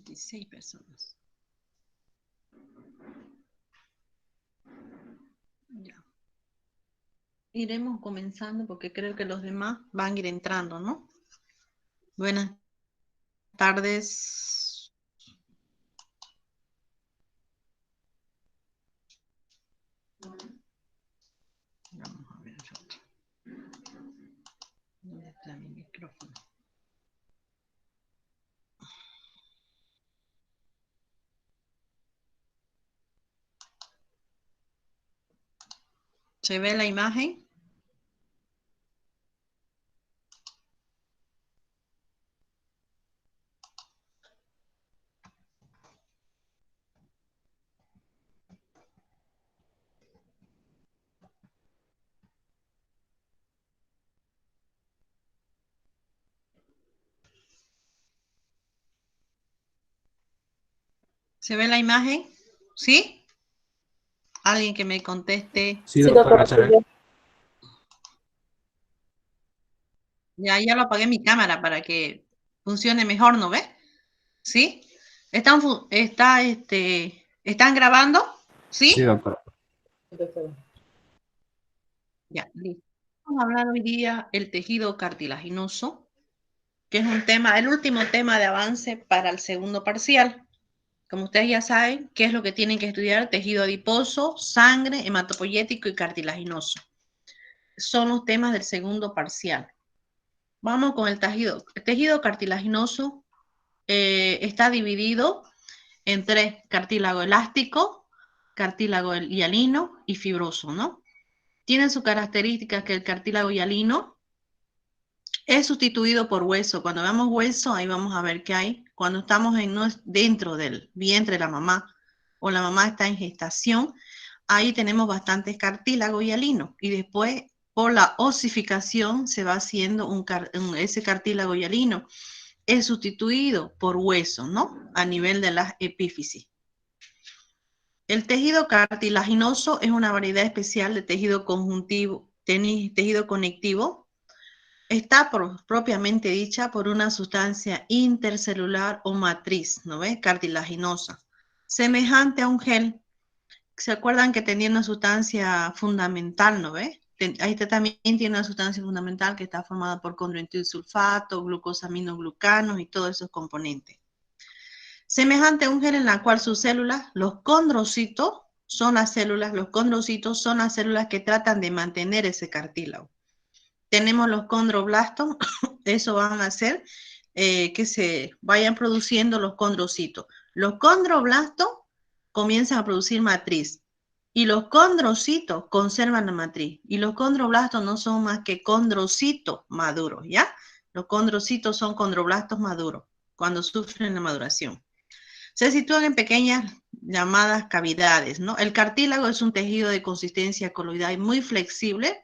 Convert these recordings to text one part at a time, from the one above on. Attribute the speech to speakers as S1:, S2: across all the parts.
S1: 26 personas. Ya. Iremos comenzando porque creo que los demás van a ir entrando, ¿no? Buenas tardes. Vamos a ver otro. ¿Dónde está mi micrófono? ¿Se ve la imagen? ¿Se ve la imagen? ¿Sí? Alguien que me conteste.
S2: Sí, doctora, se ve.
S1: Ya lo apagué mi cámara para que funcione mejor, ¿no ves? ¿Sí? ¿Están grabando? ¿Sí?
S2: Sí, doctora.
S1: Ya, listo. Vamos a hablar hoy día el tejido cartilaginoso, que es un tema, el último tema de avance para el segundo parcial. Como ustedes ya saben, ¿qué es lo que tienen que estudiar? Tejido adiposo, sangre, hematopoyético y cartilaginoso. Son los temas del segundo parcial. Vamos con el tejido. El tejido cartilaginoso está dividido en tres: cartílago elástico, cartílago hialino y fibroso, ¿no? Tiene su característica que el cartílago hialino es sustituido por hueso. Cuando veamos hueso, ahí vamos a ver qué hay. Cuando estamos dentro del vientre de la mamá o la mamá está en gestación, ahí tenemos bastantes cartílago hialino. Y después, por la osificación, se va haciendo ese cartílago hialino. Es sustituido por hueso, ¿no? A nivel de las epífisis. El tejido cartilaginoso es una variedad especial de tejido conjuntivo, tejido conectivo. Está propiamente dicha por una sustancia intercelular o matriz, ¿no ves? Cartilaginosa, semejante a un gel. ¿Se acuerdan que tenía una sustancia fundamental, no ves? Ahí también tiene una sustancia fundamental que está formada por condroitin-sulfato, glucosaminoglucanos y todos esos componentes. Semejante a un gel en la cual sus células, los condrocitos, son las células, los condrocitos son las células que tratan de mantener ese cartílago. Tenemos los condroblastos, eso van a hacer que se vayan produciendo los condrocitos. Los condroblastos comienzan a producir matriz y los condrocitos conservan la matriz. Y los condroblastos no son más que condrocitos maduros, ¿ya? Los condrocitos son condroblastos maduros cuando sufren la maduración. Se sitúan en pequeñas llamadas cavidades, ¿no? El cartílago es un tejido de consistencia coloidal y muy flexible,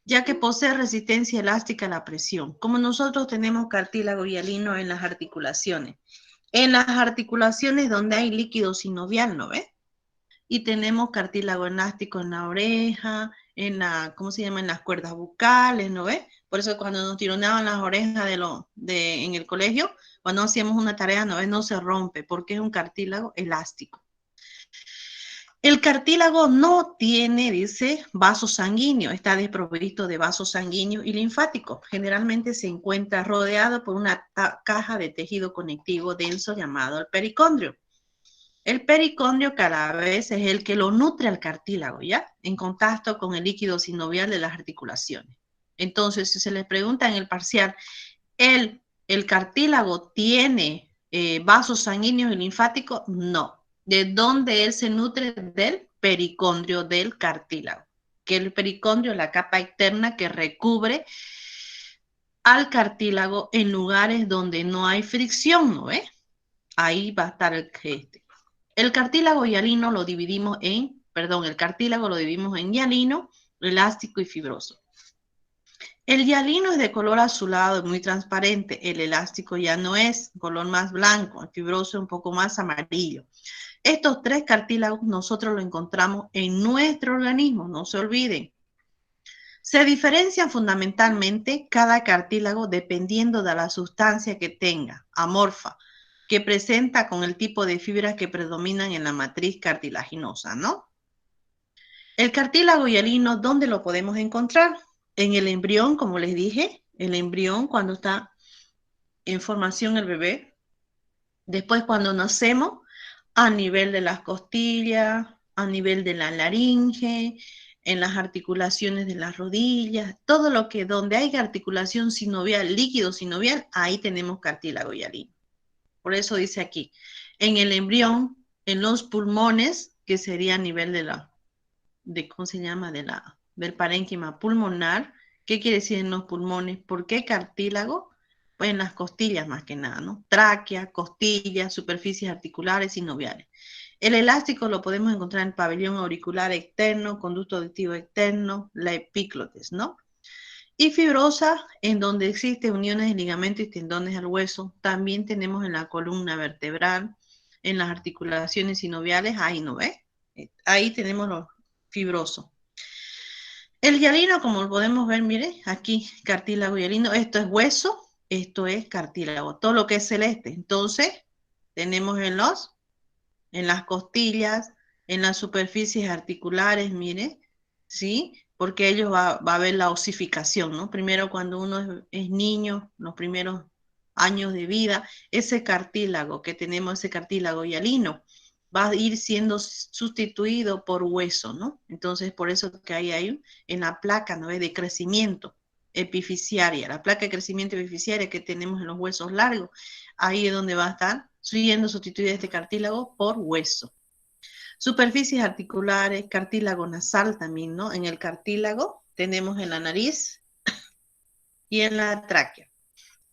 S1: ya que posee resistencia elástica a la presión, como nosotros tenemos cartílago hialino en las articulaciones. En las articulaciones donde hay líquido sinovial, ¿no ves? Y tenemos cartílago elástico en la oreja, ¿cómo se llama? En las cuerdas bucales, ¿no ves? Por eso cuando nos tironeaban las orejas en el colegio, cuando hacíamos una tarea, ¿no ves? No se rompe, porque es un cartílago elástico. El cartílago no tiene, dice, vasos sanguíneos, está desprovisto de vasos sanguíneos y linfáticos. Generalmente se encuentra rodeado por una caja de tejido conectivo denso llamado el pericondrio. El pericondrio cada vez es el que lo nutre al cartílago, ¿ya? En contacto con el líquido sinovial de las articulaciones. Entonces, si se les pregunta en el parcial, ¿el cartílago tiene vasos sanguíneos y linfáticos? No. ¿De dónde él se nutre? Del pericondrio del cartílago. Que el pericondrio es la capa externa que recubre al cartílago en lugares donde no hay fricción, ¿no ves? Ahí va a estar el cartílago hialino lo dividimos el cartílago lo dividimos en hialino, elástico y fibroso. El hialino es de color azulado, muy transparente. El elástico ya no es, color más blanco. El fibroso es un poco más amarillo. Estos tres cartílagos nosotros los encontramos en nuestro organismo, no se olviden. Se diferencian fundamentalmente cada cartílago dependiendo de la sustancia que tenga, amorfa. que presenta con el tipo de fibras que predominan en la matriz cartilaginosa, ¿no? El cartílago hialino, ¿dónde lo podemos encontrar? En el embrión, como les dije, el embrión cuando está en formación el bebé. Después cuando nacemos, a nivel de las costillas, a nivel de la laringe, en las articulaciones de las rodillas, todo lo que donde hay articulación sinovial, líquido sinovial, ahí tenemos cartílago hialino. Por eso dice aquí, en el embrión, en los pulmones, que sería a nivel ¿cómo se llama? Del parénquima pulmonar. ¿Qué quiere decir en los pulmones? ¿Por qué cartílago? Pues en las costillas más que nada, ¿no? Tráquea, costillas, superficies articulares y sinoviales. El elástico lo podemos encontrar en el pabellón auricular externo, conducto auditivo externo, la epíclotes, ¿no? Y fibrosa, en donde existen uniones de ligamentos y tendones al hueso. También tenemos en la columna vertebral, en las articulaciones sinoviales, ahí no ve. Ahí tenemos los fibrosos. El hialino, como lo podemos ver, mire, aquí cartílago hialino, esto es hueso, esto es cartílago, todo lo que es celeste. Entonces, tenemos en las costillas, en las superficies articulares, mire, ¿sí? Porque ellos va a haber la osificación, ¿no? Primero cuando uno es niño, los primeros años de vida, ese cartílago que tenemos, ese cartílago hialino, va a ir siendo sustituido por hueso, ¿no? Entonces, por eso que hay en la placa, ¿no? De crecimiento epifisiaria, la placa de crecimiento epifisiaria que tenemos en los huesos largos, ahí es donde va a estar siendo sustituido este cartílago por hueso. Superficies articulares, cartílago nasal también, ¿no? En el cartílago tenemos en la nariz y en la tráquea.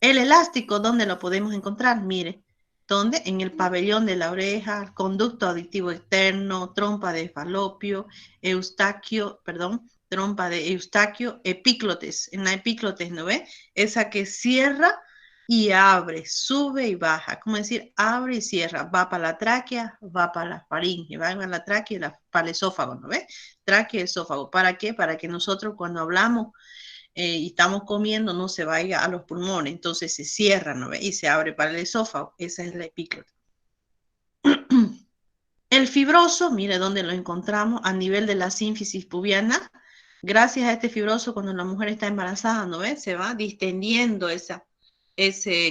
S1: El elástico, ¿dónde lo podemos encontrar? Mire, ¿dónde? En el pabellón de la oreja, conducto auditivo externo, trompa de falopio, trompa de eustaquio, epíclotes. En la epíclotes, ¿no ve? Esa que cierra y abre, sube y baja. ¿Cómo decir? Abre y cierra. Va para la tráquea, va para la faringe, va para la tráquea y para el esófago, ¿no ve? Tráquea y esófago. ¿Para qué? Para que nosotros cuando hablamos y estamos comiendo, no se vaya a los pulmones, entonces se cierra, ¿no ve? Y se abre para el esófago, esa es la epíclote. El fibroso, mire dónde lo encontramos, a nivel de la sínfisis pubiana. Gracias a este fibroso, cuando la mujer está embarazada, ¿no ve? Se va distendiendo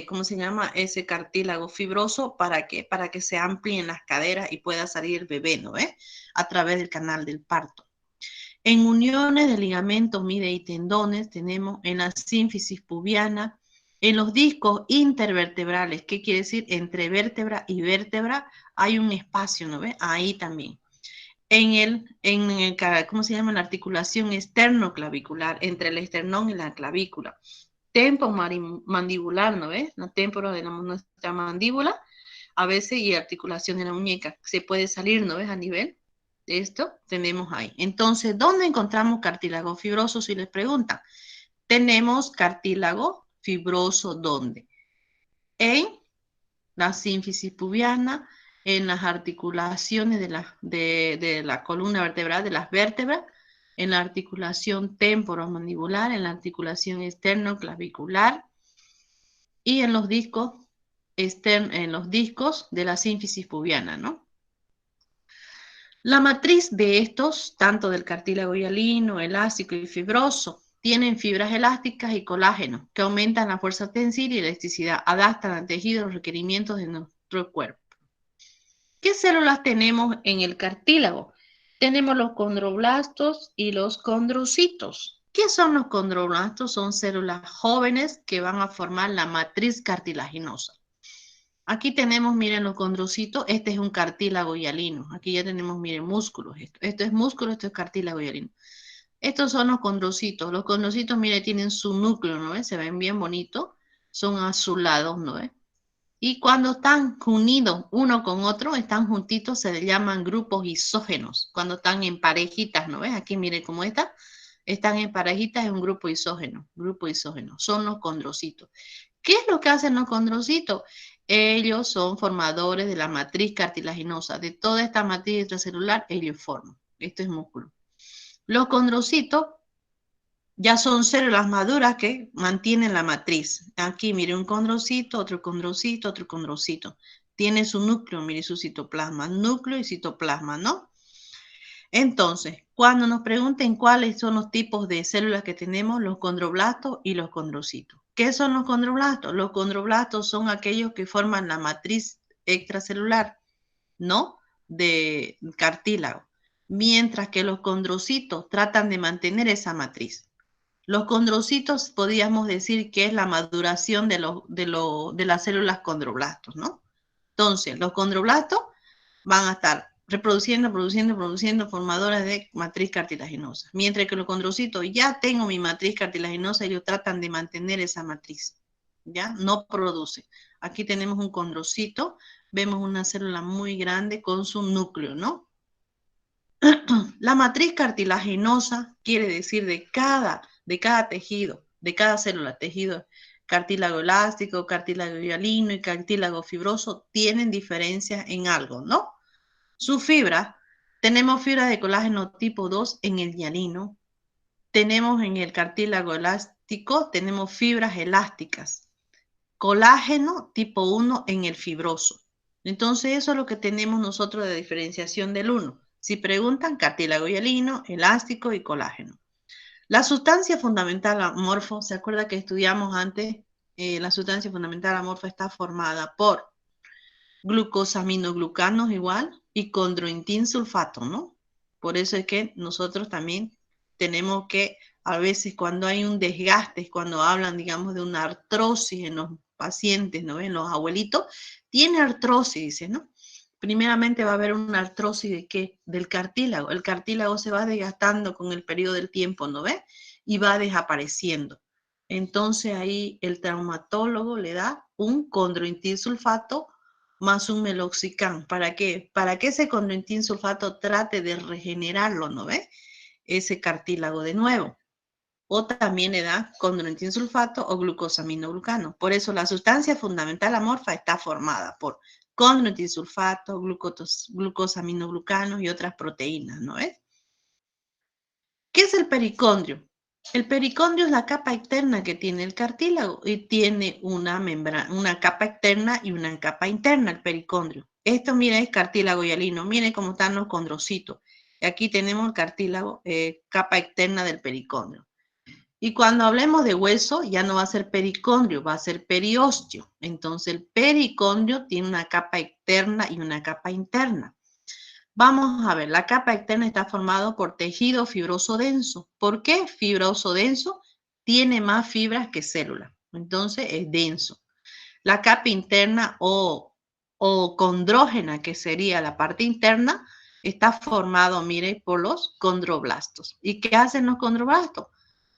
S1: ¿cómo se llama? Ese cartílago fibroso, ¿para qué? Para que se amplíen las caderas y pueda salir el bebé, ¿no ve? A través del canal del parto. En uniones de ligamentos, mide y tendones, tenemos en la sínfisis pubiana, en los discos intervertebrales, ¿qué quiere decir? Entre vértebra y vértebra hay un espacio, ¿no ve? Ahí también. ¿Cómo se llama? La articulación esternoclavicular, entre el esternón y la clavícula. Tempo mandibular, ¿no ves? La témpora de nuestra mandíbula, a veces, y articulación de la muñeca. Se puede salir, ¿no ves? A nivel de esto, tenemos ahí. Entonces, ¿dónde encontramos cartílago fibroso? Si les preguntan. Tenemos cartílago fibroso, ¿dónde? En la sínfisis pubiana, en las articulaciones de la columna vertebral, de las vértebras, en la articulación temporomandibular, en la articulación externo-clavicular y en los discos de la sínfisis pubiana, ¿no? La matriz de estos, tanto del cartílago hialino, elástico y fibroso, tienen fibras elásticas y colágeno que aumentan la fuerza tensil y elasticidad, adaptan al tejido los requerimientos de nuestro cuerpo. ¿Qué células tenemos en el cartílago? Tenemos los condroblastos y los condrocitos. ¿Qué son los condroblastos? Son células jóvenes que van a formar la matriz cartilaginosa. Aquí tenemos, miren, los condrocitos. Este es un cartílago hialino. Aquí ya tenemos, miren, músculos. Esto es músculo, esto es cartílago hialino. Estos son los condrocitos. Los condrocitos, miren, tienen su núcleo, ¿no ves? Se ven bien bonitos. Son azulados, ¿no ves? Y cuando están unidos uno con otro, están juntitos, se llaman grupos isógenos. Cuando están en parejitas, ¿no ves? Aquí mire cómo están en parejitas, es un grupo isógeno. Grupo isógeno. Son los condrocitos. ¿Qué es lo que hacen los condrocitos? Ellos son formadores de la matriz cartilaginosa. De toda esta matriz extracelular, ellos forman. Esto es músculo. Los condrocitos ya son células maduras que mantienen la matriz. Aquí, mire, un condrocito, otro condrocito, otro condrocito. Tiene su núcleo, mire, su citoplasma, núcleo y citoplasma, ¿no? Entonces, cuando nos pregunten cuáles son los tipos de células que tenemos, los condroblastos y los condrocitos. ¿Qué son los condroblastos? Los condroblastos son aquellos que forman la matriz extracelular, ¿no? De cartílago. Mientras que los condrocitos tratan de mantener esa matriz. Los condrocitos podríamos decir que es la maduración de las células condroblastos, ¿no? Entonces, los condroblastos van a estar produciendo formadoras de matriz cartilaginosa. Mientras que los condrocitos, ya tengo mi matriz cartilaginosa, ellos tratan de mantener esa matriz, ¿ya? No produce. Aquí tenemos un condrocito, vemos una célula muy grande con su núcleo, ¿no? La matriz cartilaginosa quiere decir de cada tejido, de cada célula, tejido cartílago elástico, cartílago hialino y cartílago fibroso, tienen diferencias en algo, ¿no? Su fibra, tenemos fibra de colágeno tipo 2 en el hialino, tenemos en el cartílago elástico, tenemos fibras elásticas, colágeno tipo 1 en el fibroso. Entonces eso es lo que tenemos nosotros de diferenciación del 1. Si preguntan, cartílago hialino, elástico y colágeno. La sustancia fundamental amorfo, ¿se acuerda que estudiamos antes? La sustancia fundamental amorfa está formada por glucosaminoglucanos igual y condroitin sulfato, ¿no? Por eso es que nosotros también tenemos que, a veces cuando hay un desgaste, cuando hablan, digamos, de una artrosis en los pacientes, ¿no? En los abuelitos, tiene artrosis, dice, ¿no? Primeramente va a haber una artrosis de qué? Del cartílago. El cartílago se va desgastando con el periodo del tiempo, ¿no ves? Y va desapareciendo. Entonces ahí el traumatólogo le da un condroitin sulfato más un meloxicam. ¿Para qué? Para que ese condroitin sulfato trate de regenerarlo, ¿no ves? Ese cartílago de nuevo. O también le da condroitin sulfato o glucosaminoglucano. Por eso la sustancia fundamental amorfa está formada por condroitin sulfato, glucosaminoglucanos y otras proteínas, ¿no ves? ¿Qué es el pericondrio? El pericondrio es la capa externa que tiene el cartílago y tiene una membrana, una capa externa y una capa interna, el pericondrio. Esto, mira, es cartílago hialino. Miren cómo están los condrocitos. Y aquí tenemos el cartílago, capa externa del pericondrio. Y cuando hablemos de hueso, ya no va a ser pericondrio, va a ser periósteo. Entonces, el pericondrio tiene una capa externa y una capa interna. Vamos a ver, la capa externa está formada por tejido fibroso denso. ¿Por qué fibroso denso? Tiene más fibras que células, entonces es denso. La capa interna o condrógena, que sería la parte interna, está formado, mire, por los condroblastos. ¿Y qué hacen los condroblastos?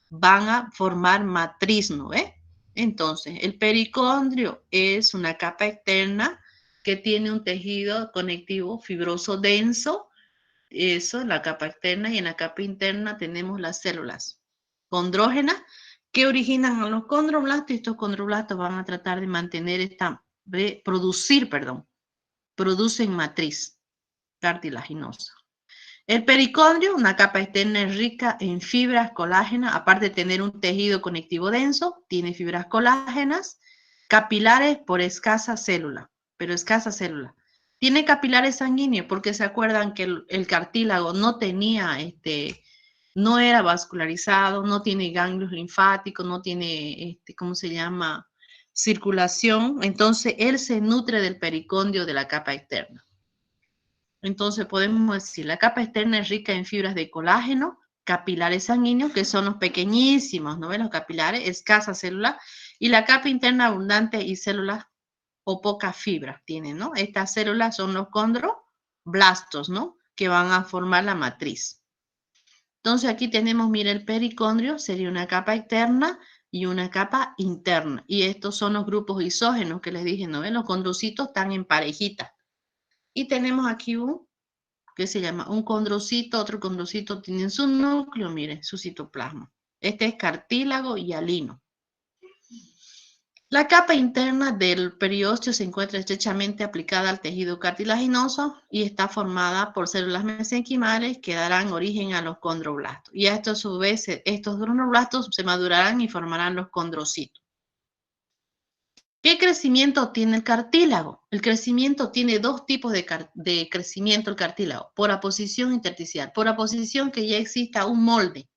S1: Van a formar matriz, ¿no ve? Entonces, el pericondrio es una capa externa que tiene un tejido conectivo fibroso denso, eso en la capa externa, y en la capa interna tenemos las células condrógenas que originan a los condroblastos, y estos condroblastos van a tratar de mantener producen matriz cartilaginosa. El pericondrio, una capa externa rica en fibras colágenas, aparte de tener un tejido conectivo denso, tiene fibras colágenas, capilares por escasa célula, pero escasa célula. Tiene capilares sanguíneos porque se acuerdan que el cartílago no tenía, no era vascularizado, no tiene ganglios linfáticos, no tiene, ¿cómo se llama? Circulación. Entonces, él se nutre del pericondio de la capa externa. Entonces podemos decir, la capa externa es rica en fibras de colágeno, capilares sanguíneos, que son los pequeñísimos, ¿no ven? Los capilares, escasa célula, y la capa interna abundante y células o pocas fibras tienen, ¿no? Estas células son los condroblastos, ¿no? Que van a formar la matriz. Entonces aquí tenemos, mira, el pericondrio sería una capa externa y una capa interna. Y estos son los grupos isógenos que les dije, ¿no ven? Los condrocitos están en parejita. Y tenemos aquí que se llama un condrocito, otro condrocito tiene su núcleo, miren, su citoplasma. Este es cartílago hialino. La capa interna del periósteo se encuentra estrechamente aplicada al tejido cartilaginoso y está formada por células mesenquimales que darán origen a los condroblastos. Y a esto, a su vez, estos condroblastos se madurarán y formarán los condrocitos. ¿Qué crecimiento tiene el cartílago? El crecimiento tiene dos tipos de crecimiento el cartílago, por aposición intersticial. Por aposición que ya exista un molde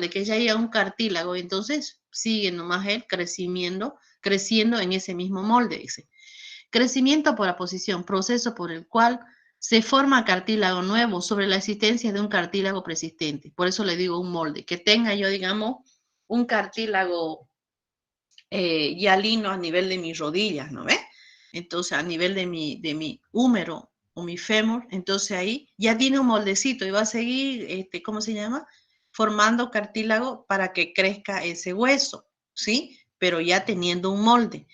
S1: que ya haya un cartílago, entonces sigue nomás él creciendo en ese mismo molde, dice. Crecimiento por aposición, proceso por el cual se forma cartílago nuevo sobre la existencia de un cartílago persistente. Por eso le digo un molde, que tenga yo, digamos, un cartílago hialino a nivel de mis rodillas, ¿no ves? Entonces, a nivel de mi húmero o mi fémur, entonces ahí ya tiene un moldecito y va a seguir, ¿cómo se llama? Formando cartílago para que crezca ese hueso, ¿sí? Pero ya teniendo un molde.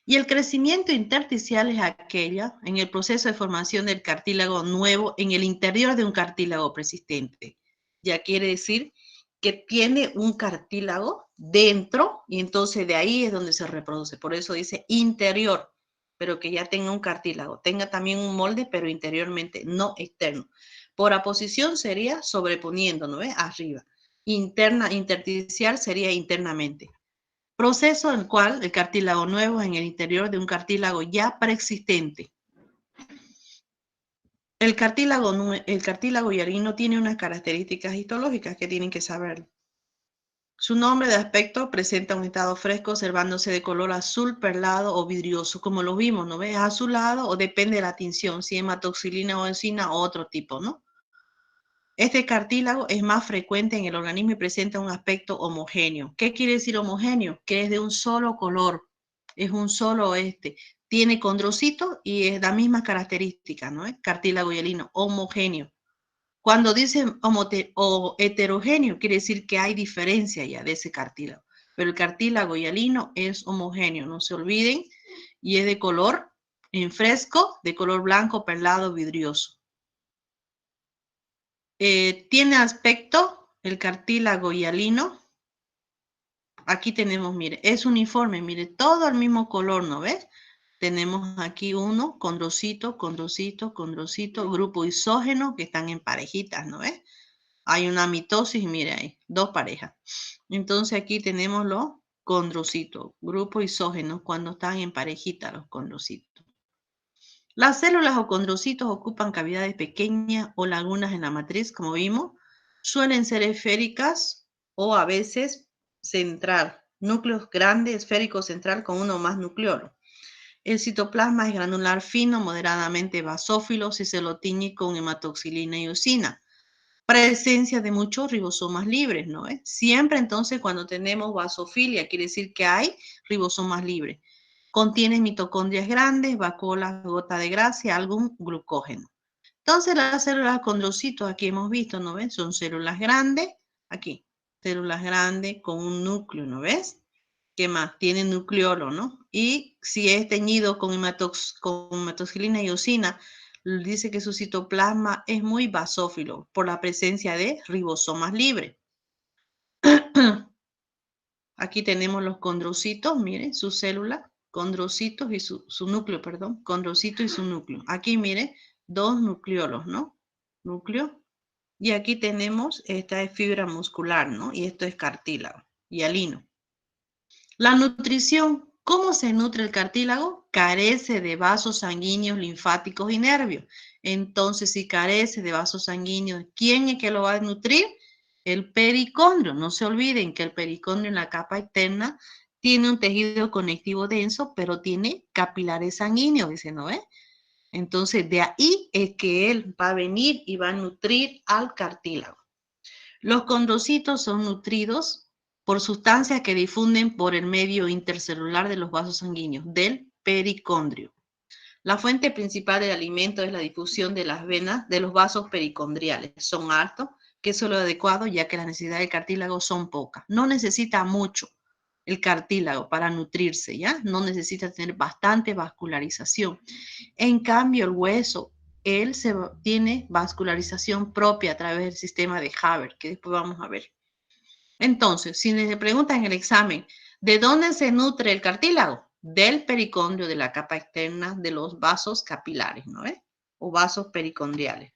S1: Y el crecimiento intersticial es aquella en el proceso de formación del cartílago nuevo en el interior de un cartílago persistente. Ya quiere decir que tiene un cartílago dentro y entonces de ahí es donde se reproduce. Por eso dice interior, pero que ya tenga un cartílago, tenga también un molde, pero interiormente, no externo. Por aposición sería sobreponiendo, ¿no ves? Arriba. Intersticial sería internamente. Proceso en el cual el cartílago nuevo es en el interior de un cartílago ya preexistente. El cartílago hialino tiene unas características histológicas que tienen que saber. Su nombre de aspecto presenta un estado fresco observándose de color azul perlado o vidrioso, como lo vimos, ¿no ves? Azulado o depende de la tinción, si es hematoxilina o encina o otro tipo, ¿no? Este cartílago es más frecuente en el organismo y presenta un aspecto homogéneo. ¿Qué quiere decir homogéneo? Que es de un solo color, es un solo tiene condrocito y es la misma característica, ¿no? Cartílago hialino, homogéneo. Cuando dicen o heterogéneo, quiere decir que hay diferencia ya de ese cartílago. Pero el cartílago hialino es homogéneo, no se olviden, y es de color en fresco, de color blanco, perlado, vidrioso. Tiene aspecto el cartílago hialino. Aquí tenemos, mire, es uniforme, mire, todo el mismo color, ¿no ves? Tenemos aquí uno, condrocito, condrocito, condrocito, grupo isógeno que están en parejitas, ¿no ves? Hay una mitosis, mire ahí, dos parejas. Entonces aquí tenemos los condrocitos, grupo isógeno, cuando están en parejita los condrocitos. Las células o condrocitos ocupan cavidades pequeñas o lagunas en la matriz, como vimos. Suelen ser esféricas o a veces central. Núcleos grandes, esférico central con uno o más nucleolos. El citoplasma es granular fino, moderadamente basófilo, si se lo tiñe con hematoxilina y eosina. Presencia de muchos ribosomas libres, ¿no? Siempre entonces cuando tenemos basofilia, quiere decir que hay ribosomas libres. Contiene mitocondrias grandes, vacuolas, gota de grasa y algún glucógeno. Entonces las células condrocitos, aquí hemos visto, ¿no ves? Son células grandes, aquí, células grandes con un núcleo, ¿no ves? ¿Qué más? Tiene nucleolo, ¿no? Y si es teñido con hematoxilina y eosina, dice que su citoplasma es muy basófilo por la presencia de ribosomas libres. Aquí tenemos los condrocitos, miren, su célula, condrocitos y su núcleo, perdón, condrocito y su núcleo. Aquí, miren, dos nucleolos, ¿no? Núcleo. Y aquí tenemos, esta es fibra muscular, ¿no? Y esto es cartílago, hialino. La nutrición. ¿Cómo se nutre el cartílago? Carece de vasos sanguíneos, linfáticos y nervios. Entonces, si carece de vasos sanguíneos, ¿quién es que lo va a nutrir? El pericondrio. No se olviden que el pericondrio en la capa externa tiene un tejido conectivo denso, pero tiene capilares sanguíneos, dice, ¿no ve? Entonces, de ahí es que él va a venir y va a nutrir al cartílago. Los condrocitos son nutridos por sustancias que difunden por el medio intercelular de los vasos sanguíneos, del pericondrio. La fuente principal del alimento es la difusión de las venas de los vasos pericondriales. Son altos, que es lo adecuado, ya que las necesidades del cartílago son pocas. No necesita mucho el cartílago para nutrirse, ¿ya? No necesita tener bastante vascularización. En cambio, el hueso, él tiene vascularización propia a través del sistema de Haber, que después vamos a ver. Entonces, si les preguntan en el examen, ¿de dónde se nutre el cartílago? Del pericondrio, de la capa externa de los vasos capilares, ¿no es? O vasos pericondriales.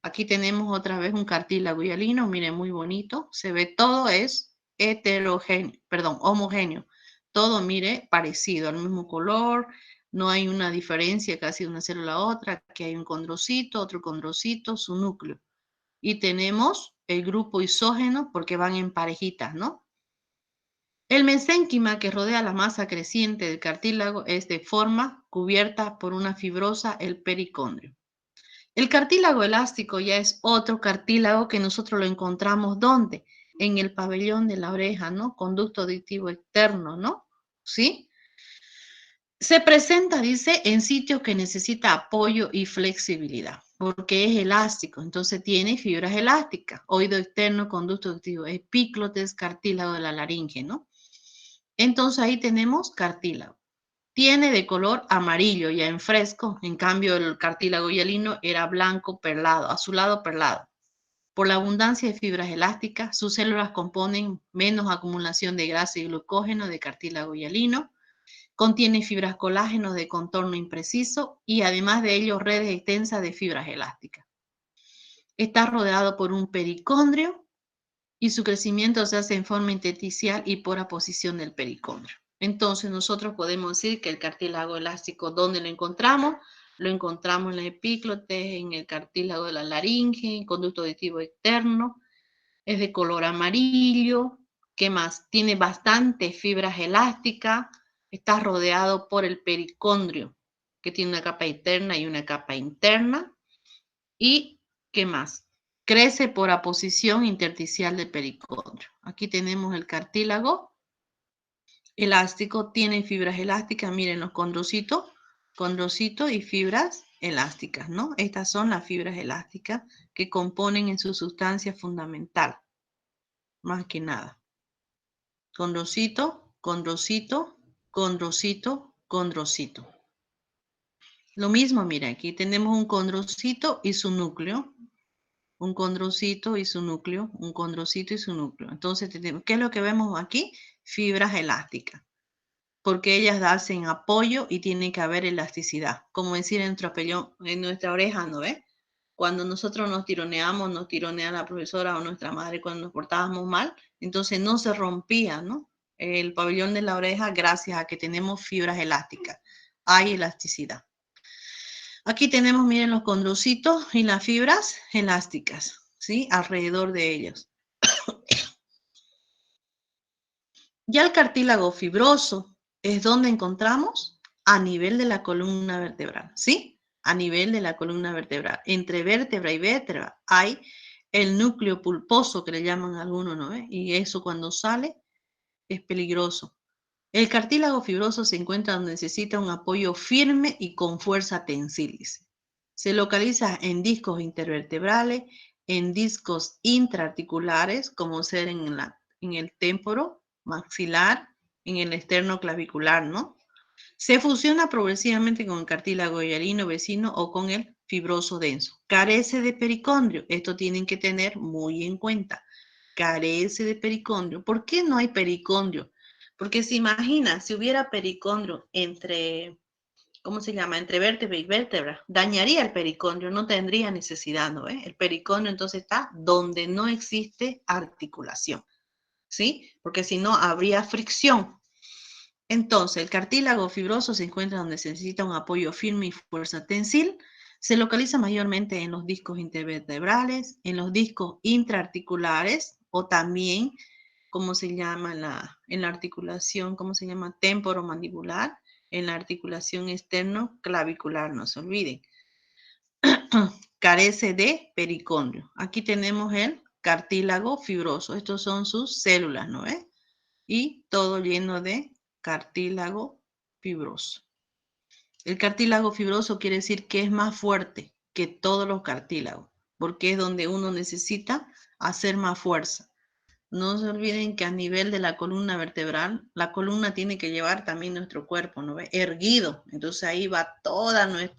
S1: Aquí tenemos otra vez un cartílago hialino, miren, muy bonito. Se ve todo es heterogéneo, perdón, homogéneo. todo, mire, parecido, al mismo color, no hay una diferencia casi de una célula a otra, aquí hay un condrocito, otro condrocito, su núcleo. Y tenemos el grupo isógeno porque van en parejitas, ¿no? El mesénquima que rodea la masa creciente del cartílago es de forma cubierta por una fibrosa, el pericondrio. El cartílago elástico ya es otro cartílago que nosotros lo encontramos ¿dónde? En el pabellón de la oreja, ¿no? Conducto auditivo externo, ¿no? ¿Sí? Se presenta, dice, en sitios que necesita apoyo y flexibilidad, porque es elástico, entonces tiene fibras elásticas, oído externo, conducto auditivo, epíclotes, cartílago de la laringe, ¿no? Entonces ahí tenemos cartílago. Tiene de color amarillo ya en fresco, en cambio el cartílago hialino era blanco perlado, azulado perlado. Por la abundancia de fibras elásticas, sus células componen menos acumulación de grasa y glucógeno de cartílago hialino, contiene fibras colágeno de contorno impreciso y además de ello redes extensas de fibras elásticas. Está rodeado por un pericondrio y su crecimiento se hace en forma intersticial y por aposición del pericondrio. Entonces nosotros podemos decir que el cartílago elástico, ¿dónde lo encontramos? Lo encontramos en la epíclote, en el cartílago de la laringe, en conducto auditivo externo, es de color amarillo. ¿Qué más? Tiene bastantes fibras elásticas, está rodeado por el pericondrio, que tiene una capa interna y una capa interna. ¿Y qué más? Crece por aposición intersticial del pericondrio. Aquí tenemos el cartílago elástico, tiene fibras elásticas, miren los condrocitos y fibras elásticas, ¿no? Estas son las fibras elásticas que componen en su sustancia fundamental, más que nada. Condrocito, condrocito, condrocito, condrocito. Lo mismo, mira, aquí tenemos un condrocito y su núcleo, un condrocito y su núcleo, un condrocito y su núcleo. Entonces, ¿qué es lo que vemos aquí? Fibras elásticas, porque ellas hacen apoyo y tiene que haber elasticidad. Como decir en nuestra oreja, ¿no ves? Cuando nosotros nos tironea la profesora o nuestra madre cuando nos portábamos mal, entonces no se rompía, ¿no? El pabellón de la oreja gracias a que tenemos fibras elásticas. Hay elasticidad. Aquí tenemos, miren, los condrocitos y las fibras elásticas, ¿sí? Alrededor de ellos. Ya el cartílago fibroso es donde encontramos a nivel de la columna vertebral, ¿sí? A nivel de la columna vertebral. Entre vértebra y vértebra hay el núcleo pulposo que le llaman algunos, ¿no? Y eso cuando sale es peligroso. El cartílago fibroso se encuentra donde necesita un apoyo firme y con fuerza tensilis. Se localiza en discos intervertebrales, en discos intraarticulares, como ser en el témporo maxilar, en el esternoclavicular, ¿no? Se fusiona progresivamente con el cartílago hialino vecino o con el fibroso denso. Carece de pericondrio. Esto tienen que tener muy en cuenta. Carece de pericondrio. ¿Por qué no hay pericondrio? Porque se imagina, si hubiera pericondrio entre, ¿cómo se llama? Entre vértebra y vértebra, dañaría el pericondrio, no tendría necesidad, ¿no? El pericondrio entonces está donde no existe articulación, ¿sí? Porque si no, habría fricción. Entonces, el cartílago fibroso se encuentra donde se necesita un apoyo firme y fuerza tensil. Se localiza mayormente en los discos intervertebrales, en los discos intraarticulares o también, ¿cómo se llama? En la articulación, ¿cómo se llama? Temporomandibular, en la articulación externo-clavicular, no se olviden. Carece de pericondrio. Aquí tenemos el cartílago fibroso. Estos son sus células, ¿no ves? Y todo lleno de cartílago fibroso. El cartílago fibroso quiere decir que es más fuerte que todos los cartílagos, porque es donde uno necesita hacer más fuerza. No se olviden que a nivel de la columna vertebral, la columna tiene que llevar también nuestro cuerpo, ¿no ve? Erguido. Entonces ahí va toda el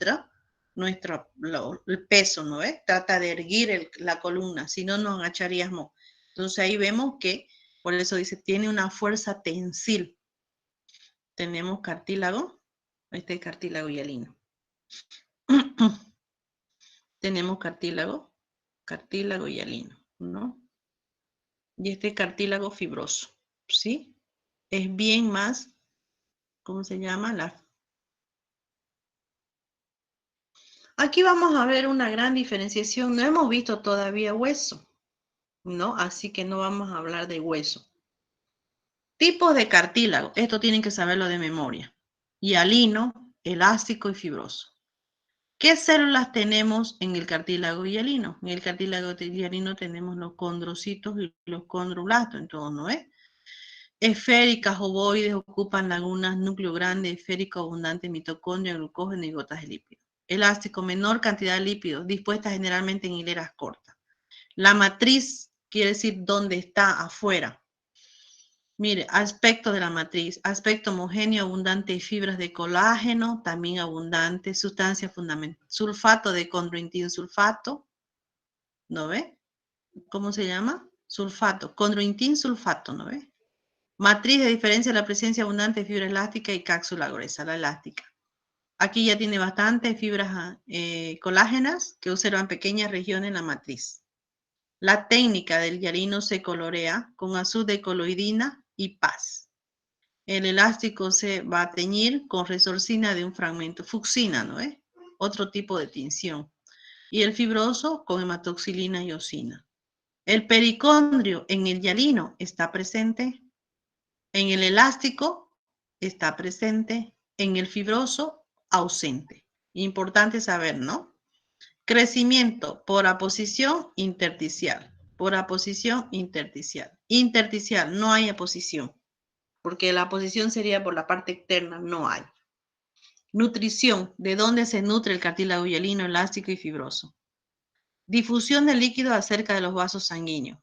S1: peso, ¿no ve? Trata de erguir la columna, si no nos agacharíamos. Entonces ahí vemos que, por eso dice, tiene una fuerza tensil. Tenemos cartílago, este es cartílago hialino. Tenemos cartílago hialino, ¿no? Y este cartílago fibroso, ¿sí? Es bien más ¿cómo se llama? Aquí vamos a ver una gran diferenciación. No hemos visto todavía hueso, ¿no? Así que no vamos a hablar de hueso. Tipos de cartílago. Esto tienen que saberlo de memoria. Hialino, elástico y fibroso. ¿Qué células tenemos en el cartílago hialino? En el cartílago hialino tenemos los condrocitos y los condroblastos, entonces, ¿no es? Esféricas, ovoides, ocupan lagunas, núcleo grande, esférico, abundante, mitocondria, glucógeno y gotas de lípidos. Elástico, menor cantidad de lípidos, dispuestas generalmente en hileras cortas. La matriz quiere decir dónde está afuera. Mire, aspecto de la matriz, aspecto homogéneo, abundante de fibras de colágeno, también abundante, sustancia fundamental, sulfato de condroitin sulfato, ¿no ve? ¿Cómo se llama? Sulfato, condroitin sulfato, ¿no ve? Matriz de diferencia la presencia abundante de fibra elástica y cápsula gruesa, la elástica. Aquí ya tiene bastantes fibras colágenas que observan pequeñas regiones en la matriz. La técnica del hialino se colorea con azul de coloidina y paz. El elástico se va a teñir con resorcina de un fragmento, fucsina, ¿no es? Otro tipo de tinción. Y el fibroso con hematoxilina y osina. El pericondrio en el hialino está presente, en el elástico está presente, en el fibroso ausente. Importante saber, ¿no? Crecimiento por aposición intersticial. Por aposición intersticial. Intersticial, no hay aposición, porque la aposición sería por la parte externa, no hay. Nutrición, ¿de dónde se nutre el cartílago hialino, elástico y fibroso? Difusión de líquido acerca de los vasos sanguíneos,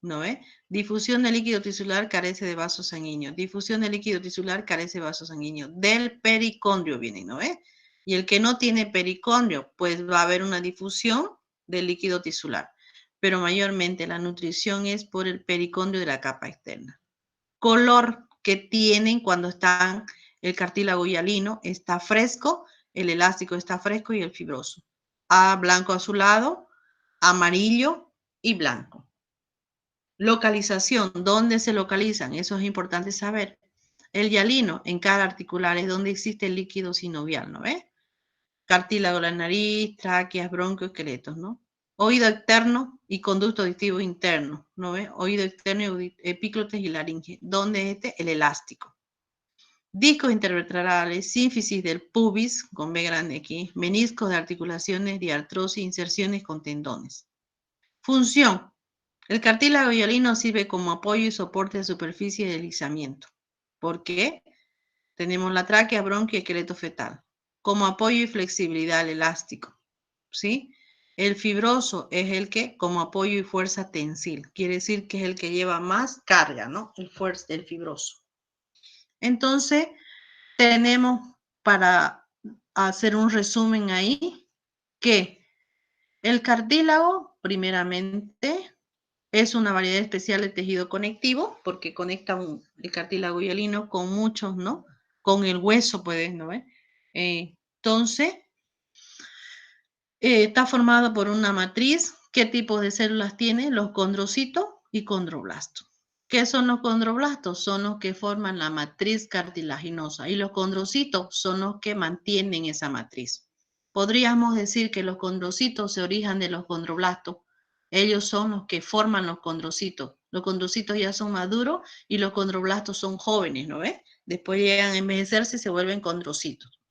S1: ¿no ve? Difusión de líquido tisular carece de vasos sanguíneos. Difusión de líquido tisular carece de vasos sanguíneos. Del pericondrio viene, ¿no ve? Y el que no tiene pericondrio, pues va a haber una difusión del líquido tisular. Pero mayormente la nutrición es por el pericondrio de la capa externa. Color que tienen cuando están el cartílago hialino está fresco, el elástico está fresco y el fibroso. A blanco azulado, amarillo y blanco. Localización, ¿dónde se localizan? Eso es importante saber. El hialino en cada articular es donde existe el líquido sinovial, ¿no ves? Cartílago de la nariz, tráqueas, bronquios, esqueletos, ¿no? Oído externo y conducto auditivo interno, ¿no ves? Oído externo y epíclotes y laringe. ¿Dónde es este? El elástico. Discos intervertebrales, sínfisis del pubis, con B grande aquí, meniscos de articulaciones, diartrosis, inserciones con tendones. Función. El cartílago hialino sirve como apoyo y soporte de superficie de deslizamiento. ¿Por qué? Tenemos la tráquea, bronquio y esqueleto fetal. Como apoyo y flexibilidad al elástico. ¿Sí? El fibroso es el que como apoyo y fuerza tensil. Quiere decir que es el que lleva más carga, ¿no? El fibroso. Entonces, tenemos para hacer un resumen ahí que el cartílago, primeramente, es una variedad especial de tejido conectivo porque conecta el cartílago hialino con muchos, ¿no? Con el hueso, puedes, ¿no? Entonces, está formado por una matriz. ¿Qué tipos de células tiene? Los condrocitos y condroblastos. ¿Qué son los condroblastos? Son los que forman la matriz cartilaginosa y los condrocitos son los que mantienen esa matriz. Podríamos decir que los condrocitos se originan de los condroblastos. Ellos son los que forman los condrocitos. Los condrocitos ya son maduros y los condroblastos son jóvenes, ¿no ves? Después llegan a envejecerse y se vuelven condrocitos.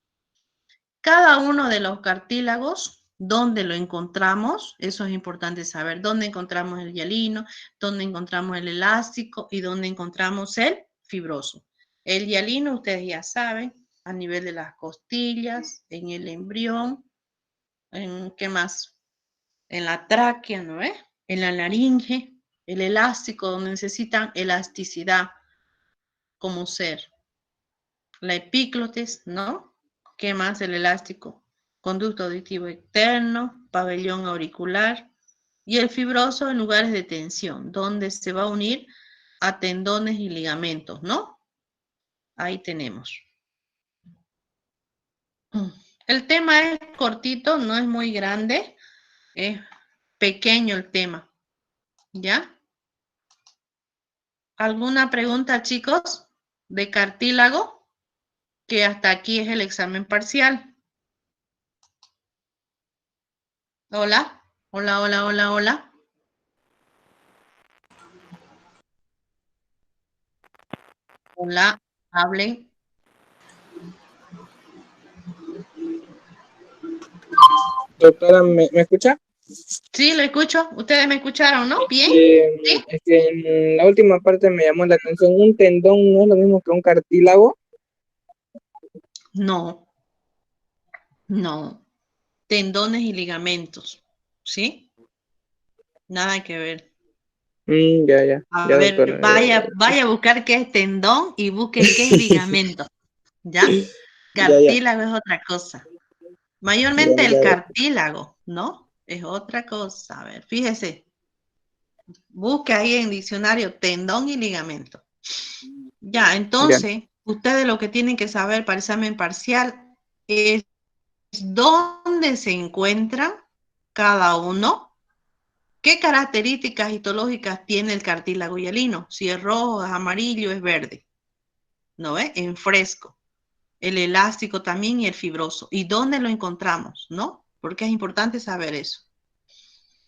S1: Cada uno de los cartílagos, ¿dónde lo encontramos? Eso es importante saber. ¿Dónde encontramos el hialino? ¿Dónde encontramos el elástico? ¿Y dónde encontramos el fibroso? El hialino, ustedes ya saben, a nivel de las costillas, en el embrión, ¿qué más? En la tráquea, ¿no es? En la laringe, el elástico, donde necesitan elasticidad como ser. La epíclotes, ¿no? ¿Qué más? El elástico. Conducto auditivo externo, pabellón auricular y el fibroso en lugares de tensión, donde se va a unir a tendones y ligamentos, ¿no? Ahí tenemos. El tema es cortito, no es muy grande, es pequeño el tema, ¿ya? ¿Alguna pregunta, chicos, de cartílago? que hasta aquí es el examen parcial. Hola, hola, hola, hola, hola. Hola, hablen.
S2: Doctora, ¿me escucha?
S1: Sí, lo escucho. Ustedes me escucharon, ¿no? Bien. Sí.
S2: Es que en la última parte me llamó la atención. ¿Un tendón no es lo mismo que un cartílago?
S1: No, no. Tendones y ligamentos. ¿Sí? Nada que ver.
S2: Ya,
S1: A ver,
S2: doctora.
S1: vaya a buscar qué es tendón y busque qué es ligamento. ¿Ya?
S2: Ya, ya,
S1: Cartílago es otra cosa.
S2: ya,
S1: Mayormente el
S2: ya.
S1: cartílago, ¿no? Es otra cosa. A ver, fíjese. Busque ahí en diccionario tendón y ligamento. Ya,
S2: Ya.
S1: entonces, ustedes lo que tienen que saber para examen parcial es dónde se encuentra cada uno, qué características histológicas tiene el cartílago hialino, si es rojo, es amarillo, es verde, ¿no ve? En fresco. El elástico también y el fibroso. ¿Y dónde lo encontramos? ¿No? Porque es importante saber eso.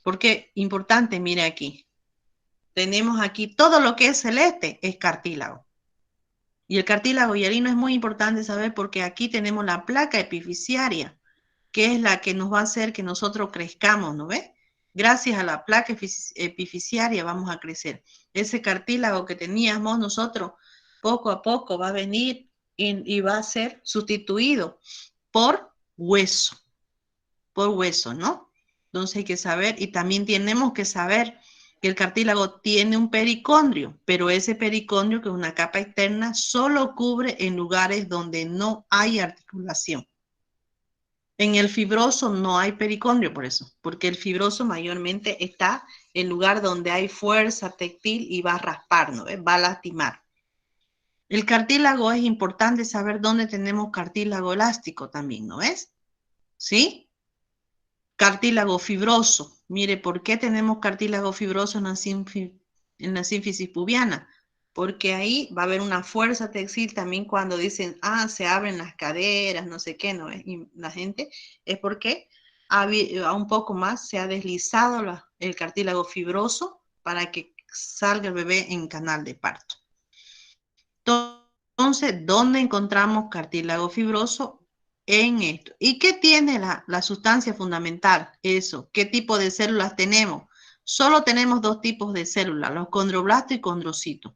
S1: Porque importante, mire aquí. Tenemos aquí todo lo que es celeste, es cartílago. Y el cartílago hialino es muy importante saber porque aquí tenemos la placa epifisiaria, que es la que nos va a hacer que nosotros crezcamos, ¿no ves? Gracias a la placa epifisiaria vamos a crecer. Ese cartílago que teníamos nosotros, poco a poco va a venir y va a ser sustituido por hueso, ¿no? Entonces hay que saber, y también tenemos que saber que el cartílago tiene un pericondrio, pero ese pericondrio, que es una capa externa, solo cubre en lugares donde no hay articulación. En el fibroso no hay pericondrio por eso, porque el fibroso mayormente está en lugar donde hay fuerza textil y va a raspar, ¿no? Va a lastimar. El cartílago es importante saber dónde tenemos cartílago elástico también, ¿no es? ¿Sí? Cartílago fibroso. Mire, ¿por qué tenemos cartílago fibroso en la sínfisis pubiana? Porque ahí va a haber una fuerza textil también cuando dicen, se abren las caderas, no sé qué, ¿no? Y la gente es porque a un poco más se ha deslizado el cartílago fibroso para que salga el bebé en canal de parto. Entonces, ¿dónde encontramos cartílago fibroso? En esto. ¿Y qué tiene la sustancia fundamental? Eso. ¿Qué tipo de células tenemos? Solo tenemos dos tipos de células, los condroblastos y condrocitos.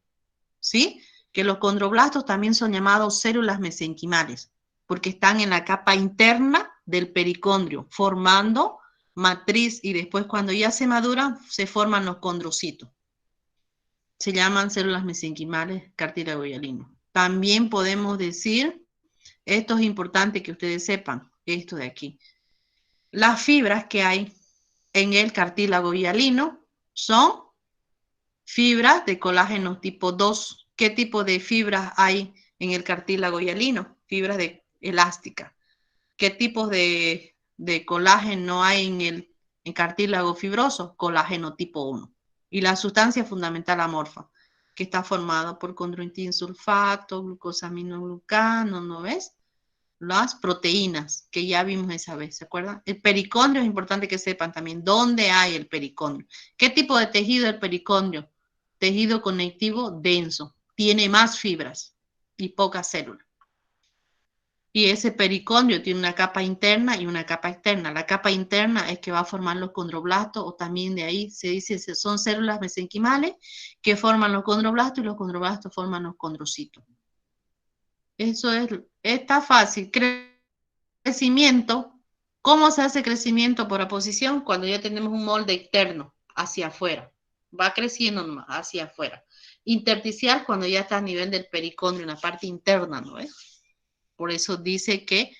S1: ¿Sí? Que los condroblastos también son llamados células mesenquimales, porque están en la capa interna del pericondrio, formando matriz, y después cuando ya se maduran, se forman los condrocitos. Se llaman células mesenquimales cartílago hialino. También podemos decir, esto es importante que ustedes sepan, esto de aquí. Las fibras que hay en el cartílago hialino son fibras de colágeno tipo 2. ¿Qué tipo de fibras hay en el cartílago hialino? Fibras elásticas. ¿Qué tipos de colágeno hay en cartílago fibroso? Colágeno tipo 1. Y la sustancia fundamental amorfa, que está formada por condroitin sulfato, glucosaminoglucano, ¿no ves? Las proteínas, que ya vimos esa vez, ¿se acuerdan? El pericondrio es importante que sepan también dónde hay el pericondrio. ¿Qué tipo de tejido es el pericondrio? Tejido conectivo denso, tiene más fibras y pocas células. Y ese pericondrio tiene una capa interna y una capa externa. La capa interna es que va a formar los condroblastos, o también de ahí se dice que son células mesenquimales que forman los condroblastos, y los condroblastos forman los condrocitos. Eso está fácil. Crecimiento. ¿Cómo se hace crecimiento por aposición? Cuando ya tenemos un molde externo hacia afuera. Va creciendo nomás hacia afuera. Intersticial, cuando ya está a nivel del pericondrio, en la parte interna, ¿no es? Por eso dice que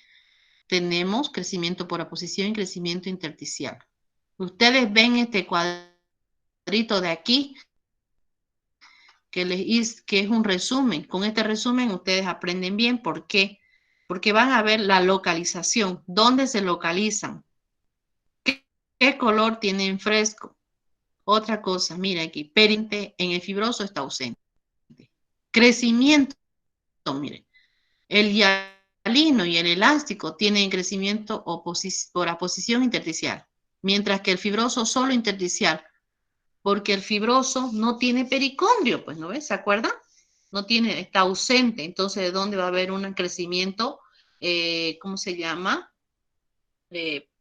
S1: tenemos crecimiento por aposición y crecimiento intersticial. Ustedes ven este cuadrito de aquí, que es un resumen. Con este resumen ustedes aprenden bien. ¿Por qué? Porque van a ver la localización, dónde se localizan, qué color tienen fresco. Otra cosa, mira aquí, perinte en el fibroso está ausente. Crecimiento, mire, el hialino y el elástico tienen crecimiento por aposición intersticial, mientras que el fibroso solo intersticial, porque el fibroso no tiene pericondrio, pues, ¿no ves? ¿Se acuerdan? No tiene, está ausente, entonces, ¿de dónde va a haber un crecimiento, ¿cómo se llama?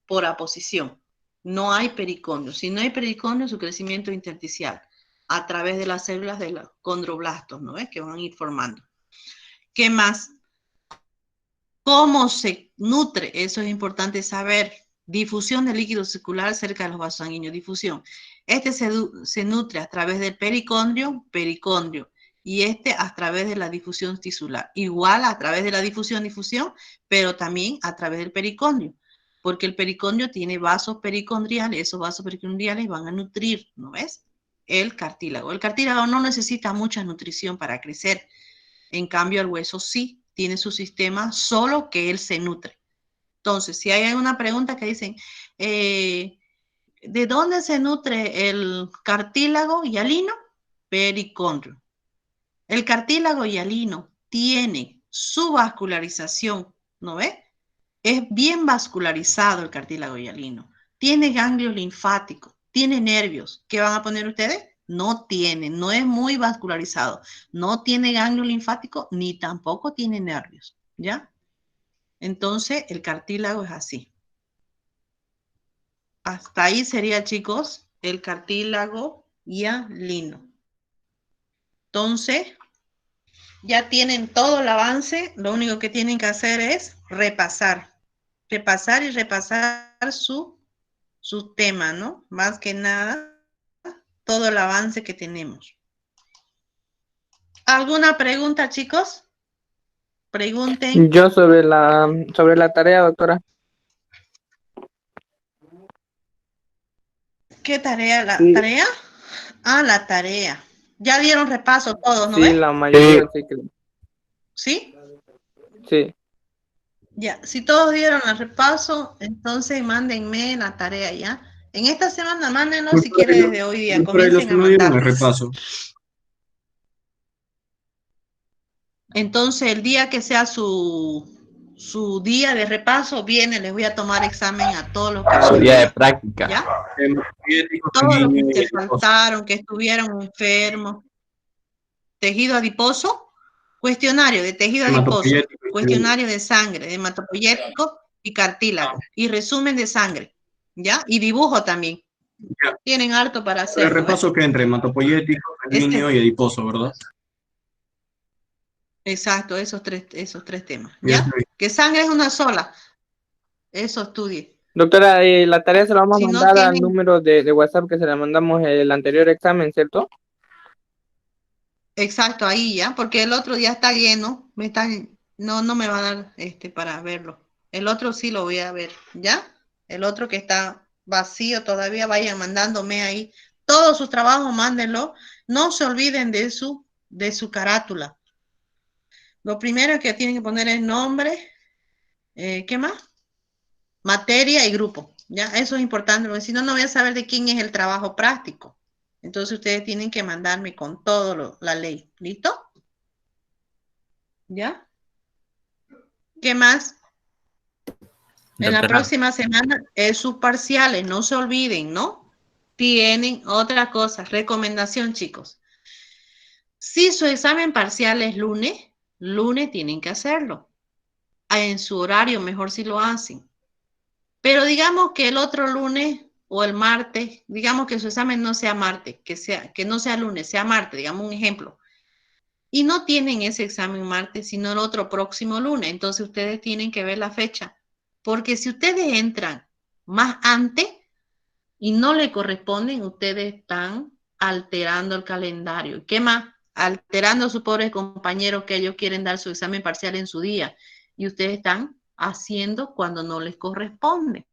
S1: Por aposición. No hay pericondrio. Si no hay pericondrio, su crecimiento intersticial a través de las células de los condroblastos, ¿no ves? Que van a ir formando. ¿Qué más? ¿Cómo se nutre? Eso es importante saber. Difusión de líquido circular cerca de los vasos sanguíneos. Difusión. Este se nutre a través del pericondrio, y este a través de la difusión tisular. Igual a través de la difusión, pero también a través del pericondrio, porque el pericondrio tiene vasos pericondriales, esos vasos pericondriales van a nutrir, ¿no ves? El cartílago. El cartílago no necesita mucha nutrición para crecer, en cambio el hueso sí tiene su sistema, solo que él se nutre. Entonces, si hay alguna pregunta que dicen, ¿de dónde se nutre el cartílago hialino? Pericondrio. El cartílago hialino tiene su vascularización, ¿no ve? Es bien vascularizado el cartílago hialino. Tiene ganglios linfáticos, tiene nervios. ¿Qué van a poner ustedes? No tiene, no es muy vascularizado. No tiene ganglio linfático ni tampoco tiene nervios, ¿ya? Entonces, el cartílago es así. Hasta ahí sería, chicos, el cartílago hialino. Entonces, ya tienen todo el avance, lo único que tienen que hacer es repasar y repasar su tema, ¿no? Más que nada, todo el avance que tenemos. ¿Alguna pregunta, chicos? Pregunten.
S2: Yo sobre la tarea, doctora.
S1: ¿Qué tarea? ¿La
S2: Sí,
S1: tarea? Ah, la tarea. Ya dieron repaso todos, ¿no
S2: sí,
S1: ves?
S2: la mayoría sí que.
S1: ¿Sí?
S2: Sí.
S1: Ya, si todos dieron el repaso, entonces mándenme la tarea ya. En esta semana mándenlo si quiere desde hoy día,
S3: Doctora, y los
S1: comiencen
S3: que
S1: a
S3: no dieron el
S1: mandarlo.
S3: repaso.
S1: Entonces el día que sea su día de repaso, viene, les voy a tomar examen a todos los que no
S4: Su día de
S1: vinieron,
S4: práctica.
S1: ¿ya?
S3: Hematopoyético,
S1: Todos los
S3: sanguíneo
S1: que
S3: y
S1: se
S3: adiposo.
S1: faltaron, que estuvieron enfermos. Tejido adiposo, cuestionario de tejido adiposo,
S3: Hematopoyético y sanguíneo.
S1: cuestionario de sangre, de hematopoyético y cartílago, y resumen de sangre, ¿ya? Y dibujo también.
S3: Ya.
S1: Tienen harto para
S3: El
S1: hacerlo,
S3: repaso que entre hematopoyético, sanguíneo y adiposo, ¿verdad?
S1: Exacto, esos tres temas,
S3: Ya
S1: ¿ya?
S3: estoy.
S1: Que sangre es una sola, eso estudie.
S2: Doctora, la tarea se la vamos a
S1: Si no
S2: mandar al
S1: tienen,
S2: número de WhatsApp que se la mandamos el anterior examen, ¿cierto?
S1: exacto, ahí ya, porque el otro ya está lleno, no me va a dar para verlo. El otro sí lo voy a ver, ¿ya? El otro que está vacío todavía, vayan mandándome ahí. Todos sus trabajos, mándenlo. No se olviden de su carátula. Lo primero que tienen que poner es nombre, ¿qué más? Materia y grupo, ¿ya? Eso es importante, porque si no, no voy a saber de quién es el trabajo práctico. Entonces ustedes tienen que mandarme con todo la ley, ¿listo? ¿Ya? ¿Qué más? En la
S4: Doctora,
S1: próxima semana es sus parciales, no se olviden, ¿no? Tienen otra cosa, recomendación, chicos. Si su examen parcial es lunes tienen que hacerlo. En su horario, mejor si lo hacen. Pero digamos que el otro lunes o el martes, digamos que su examen no sea martes, que no sea lunes, sea martes, digamos un ejemplo. Y no tienen ese examen martes, sino el otro próximo lunes. Entonces ustedes tienen que ver la fecha. Porque si ustedes entran más antes y no le corresponden, ustedes están alterando el calendario. ¿Qué más? Alterando a sus pobres compañeros que ellos quieren dar su examen parcial en su día. Y ustedes están haciendo cuando no les corresponde.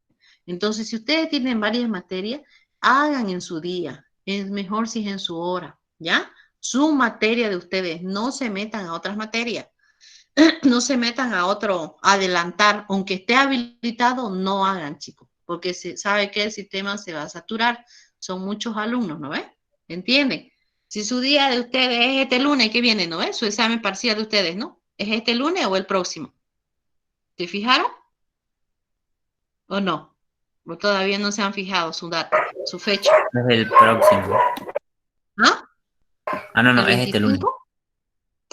S1: Entonces, si ustedes tienen varias materias, hagan en su día. Es mejor si es en su hora, ¿ya? Su materia de ustedes, no se metan a otras materias. No se metan a otro adelantar, aunque esté habilitado, no hagan, chicos, porque se sabe que el sistema se va a saturar. Son muchos alumnos, ¿no ves? ¿Entienden? Si su día de ustedes es este lunes que viene, ¿no ves? Su examen parcial de ustedes, ¿no? ¿Es este lunes o el próximo? ¿Se fijaron? ¿O no? ¿O todavía no se han fijado su data, su fecha?
S4: Es el próximo.
S1: ¿Ah?
S4: Ah, no,
S1: ¿El
S4: es este lunes.
S1: 25?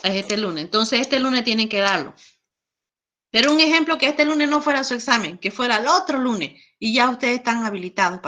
S1: Es este lunes. Entonces, este lunes tienen que darlo. Pero un ejemplo que este lunes no fuera su examen, que fuera el otro lunes, y ya ustedes están habilitados para